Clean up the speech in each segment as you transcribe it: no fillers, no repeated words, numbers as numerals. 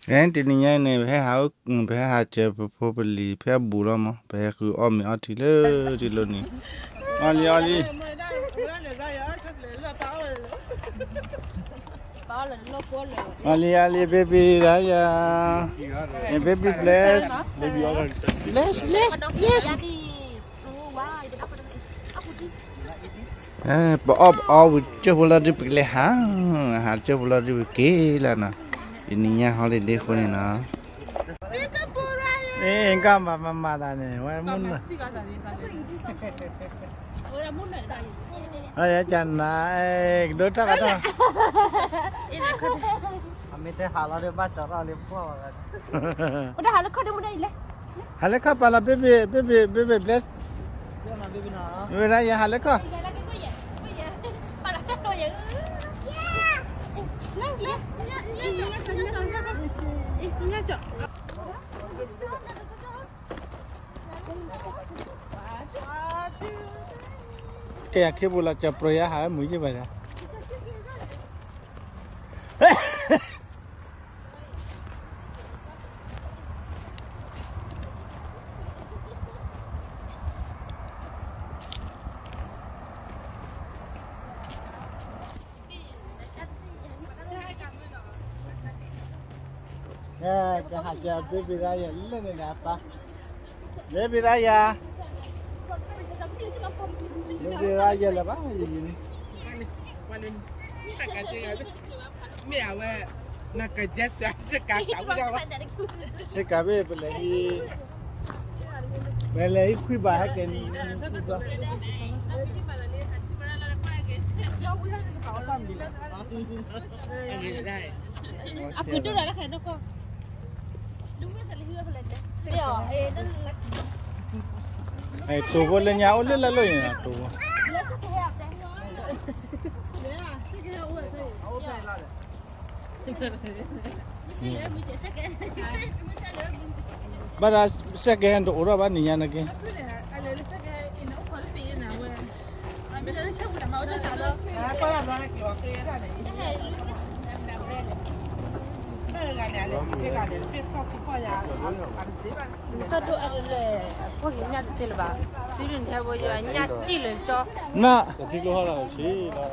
Em thì nhá này phải hao chơi phụ beli phải bù lắm mà phải cứ ôm ở thì luôn nè Ali Ali baby Raya baby bless bỏ chơi bola đi beli ha chơi bola đi beli là nè ini nha holiday ko ni na enggak mama tanya wah mun ya janna đối tác đó আমি তে হালারে বাচ্চারা আলে পাওয়া ওটা হালো খাদে মুদা ইলে haleka pala bebe bless না দিবি না wera ya haleka ke bola chapro ya ha mui je bara ya ke haja baby raya le ne apa baby raya baby raya là ba gì ni Paling tak kacau mẹ về nó cái chết sẽ cả cậu cho sẽ cả về lấy quy bài hay cái aku itu dah kan aku đúng cái hưa lên đấy giờ nó là này tụ vô lên nhà lên là lôi nhà tụ bà đã sẽ cái hàng đồ đó bà nhỉ nhà kia tôi đưa ăn rồi có cái nhà tiền là tuy nhiên theo bây giờ nhà chỉ lên cho nè chỉ có là chỉ là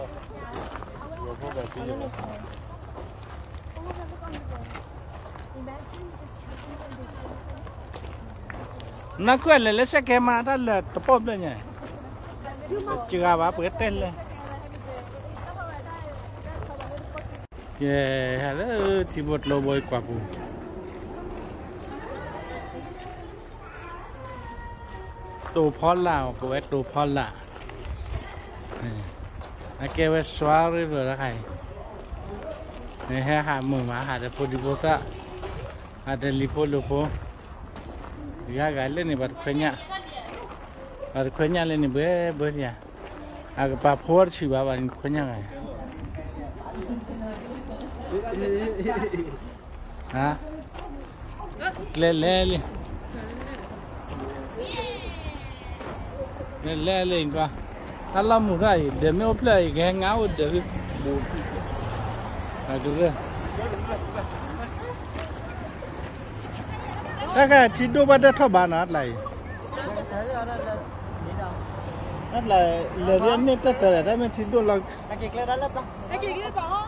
có vẻ chỉ nó quên lấy sẽ cái mà đó là tập bom đấy nhỉ chưa bà bữa tên lên yeah hello chỉ một lô bôi quả bù đồ phó lào của bé đồ phó lạ anh kêu bé xóa rồi đó này này ha hạ mở má hạ để phô đi phô ta hạ để lipo lipo ya gái lên này bật khuyên nhá lên này bữa nhà à cái bà phô chỉ bà khuyên nhá này hả lên qua anh làm một cái để mấy ông play cái ngáo để bù à được rồi cái chỉ đôi ba đứa thọ bà nó lại nó là riêng nên tất cả đấy mình chỉ đôi là cái kia đó là cái kia bỏ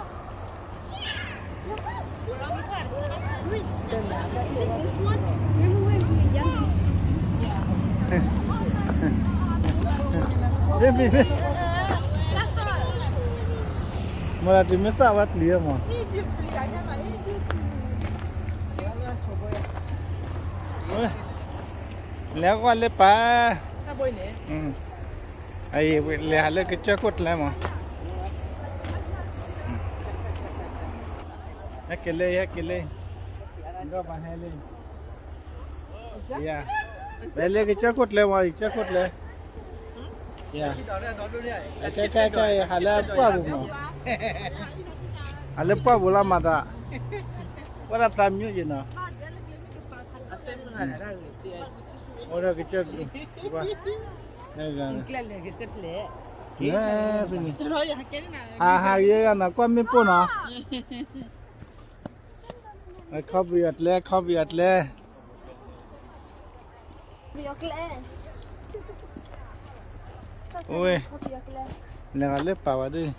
baby malah dimesa wat dia mah léo qua lấy pa ai lấy lấy cái chốt cốt lại mà cái lấy đó bạn hay lên yeah lấy cái chốt cốt lại mà chốt cốt lại yeah cái hala apa bu hala apa bola mata pada tamnya je na orang kecil apa ya ini ah ya anak kau mimpi na Copy at le, copy at le. Ôi, là lớp bảo vào đi.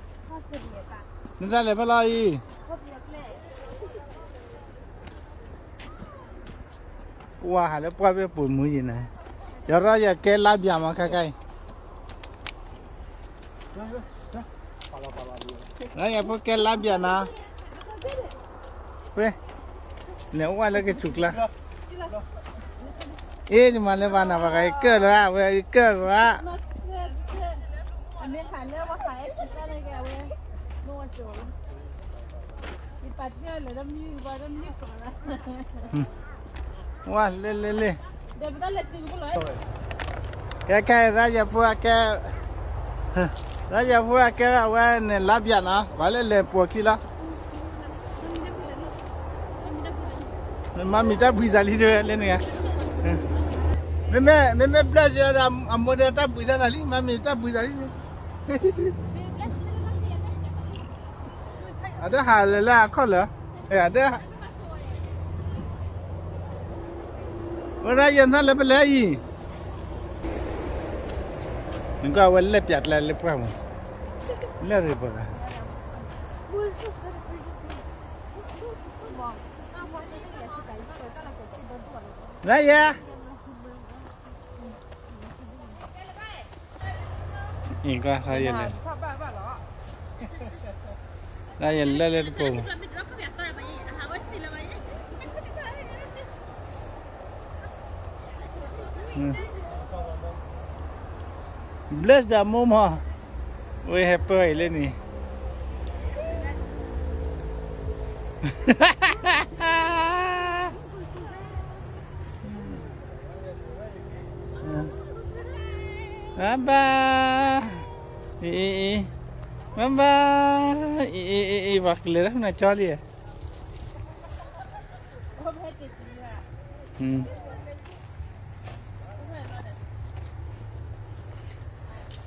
Nó ra lại phải lo gì? Wow, lớp qua biết bùn mũi gì này. Giờ ra giờ cái lá bìa mà cái. Ra giờ phải cái lá bìa na. Về. Nếu qua lấy cái chục là. Ê nhưng mà lấy vào nào vào cái cơ ra, về cơ ra. Anh đi khai lênว่าขายอะไรแกเว้ยนัวโจอีปัดเงินเลยน้ำยืดไว้น้ำยืดก่อนนะ Wow, le. เดี๋ยวไม่ต้องเล็ดจึงไปเลย Cái ra giờ phải cái. Ra giờ phải cáiว่าเนี่ยlá bìa na, vào lấy lên bùa kia là. Mami ta bùi ra đi rồi lên nè. Mẹ pleasure là amor ta bùi ra đi, mami ta bùi ra đi. Ada hal lah kau lah. Ada. Orang yang tak lepas lagi. Engkau awal lepas lah lepas mu. Lari apa? Nah ya. Ini kau saya le. Saya le tu. Bless the mom ha. We happy le ni. Mamba. Mamba. Wakil dah nak cari ya.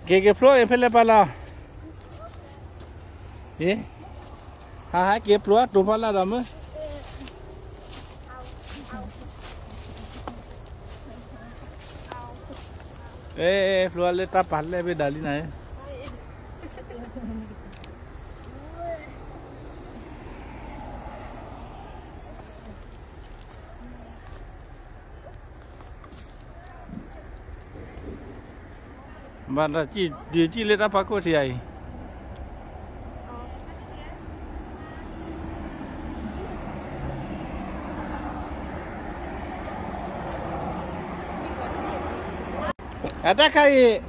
Cái floor em phải lấy bao lâu? Ê, cái floor tụi phải là đâu ê, floor lấy ta bắt lấy về đali này. Bạn là chỉ lấy ta bắt cô gì vậy? Ada kai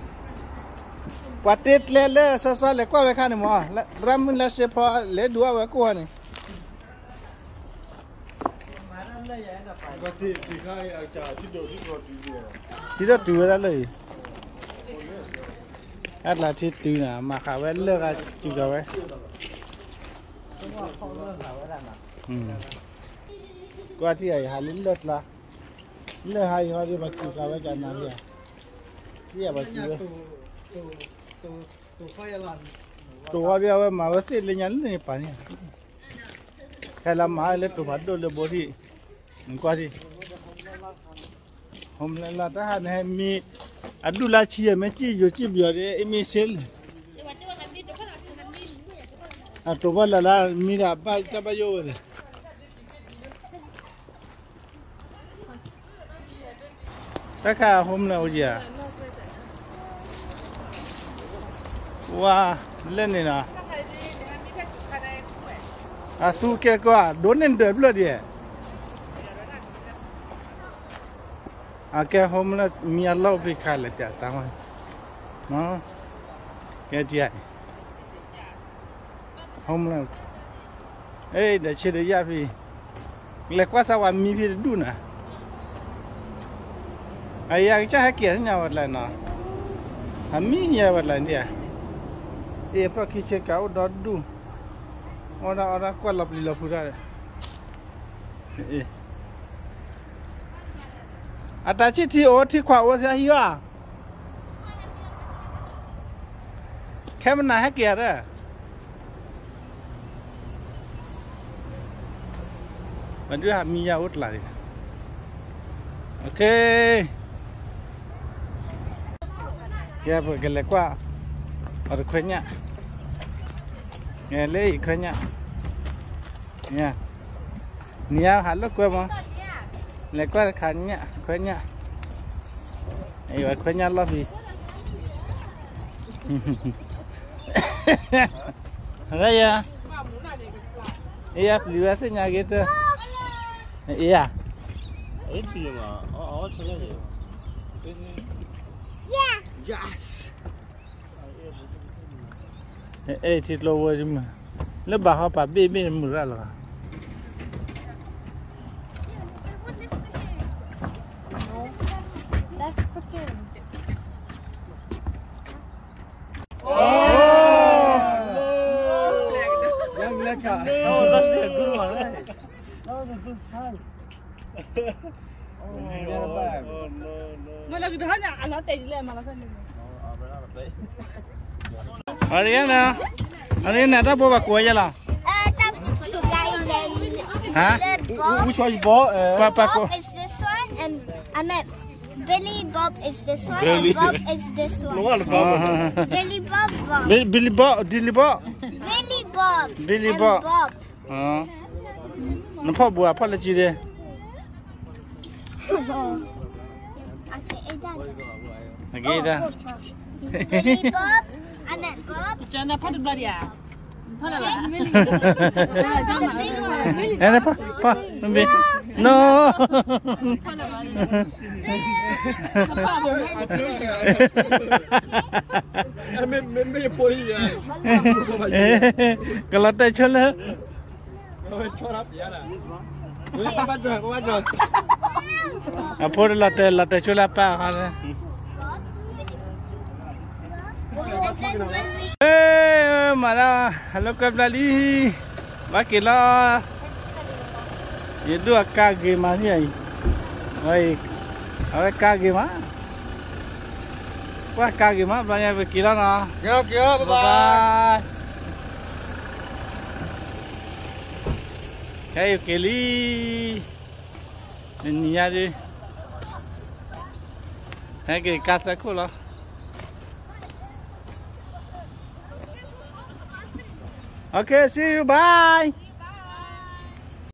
patit le sasa le kwa weka ni mo ram la shepa le dua wa ko ni ti do tu ra le at la ti tu na ma kha we le ga ti ga we qua ti ai ha le la le hai ha di ba ti ga we ja na ya Iya baju. Tu hari awal mawar sih lenyal ni pani. Kalau mahal le tu badu le body. Engkau sih. Hom le la tahan hai mi adu la cie meci jo ci biar emi sel. Atau bala la mi dah baik tak bayo le. Kakak hom le ujian. Wah, lên nè. Su kia qua, đốn lên đời luôn đi. Cái hôm là mía lâu bị khai lại chả sao rồi. Nó, cái gì vậy? Hôm là, ê, để chơi được ya phi. Lại quá sao anh mi phi đủ nè. Cái chắc hay kia nhau vật lại nó. Mi nhau vật lại đi à? Apa kita kau dah du, orang kuat lah beli lah pura. Ada citi ti kuat orang siapa? Kamu nak hak ya dah? Bạn đưa hàm mi út lại. Ok. Kia vừa cái lẽ qua. Ở khuyên nhá. Nghe lấy khuyên nhá. Nha. Nia hạt lúc qua mà. Lẽ qua khăn nhá, khuyên nhá. Ấy vậy khuyên nhá lo gì. Đây à. Iya, beli senya gitu. Iya. Itu yang awak salah je. Yes. Thịt lô vui mà. Lớp bà họ bà bê bê mưa ra rồi. That's cooking. Yang lekker. That was actually a good one, right? That was a good sign. Oh, no. Mà là cái đó nha, anh nói tiền lên mà là sao? Ariana, dah bawa kuah je lah. Hah? Which one you bought? Apa Bob is this one, and I meant Billy Bob is this one, Billy. and Bob is this one. No, the bubble. Billy Bob, Bob. Billy Bob, Dilly Bob. Billy Bob. Billy and Bob. Bob. Nampak buat apa lagi dia? Okay, Dad. Lagi dah. Billy Bob. I meant Bob. Jangan apa tu dia? Mana lah? The big one. Apa? Ambil. No. Memang poli ya. Kalau tak cakap. Chorap ya lah. Baca. Apa latte cakap apa kan? Mana halo kablali. Bakilah. Ye dua kaki mana ni? Baik. Awak kaki mana? Wah kaki mana banyak bakilah na. Kira, Bye. Hey Kelly. Ini ada. Hey kata aku lah. Okay, see you. Bye.